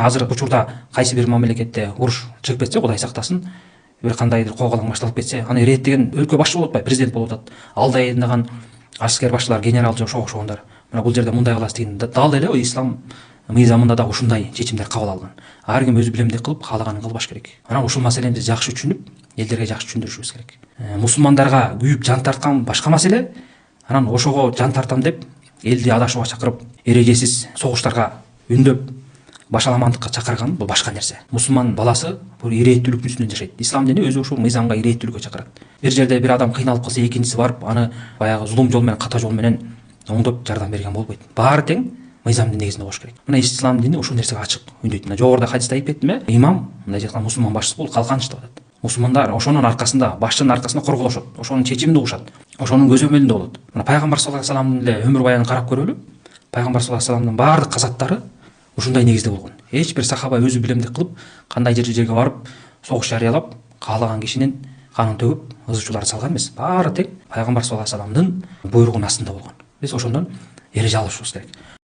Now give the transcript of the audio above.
Азыр учурда кайсы бир мамлекетте уруш чыгып кетсе, Кудай сактасын, бир кандайдыр коогалаң башталып кетсе, аны иреттеген өлкө башчы болуп атпайбы, президент болуп атат. Ал дайындаган аскер башчылар, генерал же ошого окшогондар. Мына бул жерде мындай кыласыз деген дал эле ислам мыйзамында да ушундай чечимдер кабыл алынган. Ар ким өзү билемдик кылып, каалаганын кылбаш керек. Анан ушул маселени жакшы түшүнүп, элдерге жакшы түшүндүрүшүбүз керек. Мусулмандарга күйүп жан тарткан башка маселе, анан ошого жан тартам деп элди адашууга чакырып, эрежесиз согуштарга үндөп, башаламандыкка чакырган бул башка нерсе. Мусулман баласы бул ирээттүүлүктүн үстүнөн жашайт. Ислам дини өзү ушул мыйзамга ирээттүүлүккө чакырат. Бир жерде бир адам кыйналып калса, экинчиси барып аны баягы зулум жол менен, ката жол менен оңдоп жардам берген болбойт. Баары тең мыйзамдын негизинде болуш керек. Мына ислам дини ушул нерсеге ачык үндөйт. Мына жогоруда хадисте айтып кеттим э, имам мындай жаткан мусулман башчысы бул калканыч деп атат. Мусулмандар ошонун аркасында, башчынын аркасында корголошот, ошонун чечимин угушат, ошонун көзөмөлүндө болот. Мына пайгамбар саллаллаху алейхи вассаламдын эле өмүр баянын карап көрөлү. Пайгамбар саллаллаху алейхи вассаламдын баардык казаттары ушундай негизде болгон. Эч бир сахаба өзү билемдик кылып, кандай жерге барып, согуш жарыялап, каалаган кишинин канын төгүп, ызычууларды салган эмес. Баары тең пайгамбар саллаллаху алейхи вассаламдын буйругунун астында болгон. Биз ошондон эреже алышыбыз керек.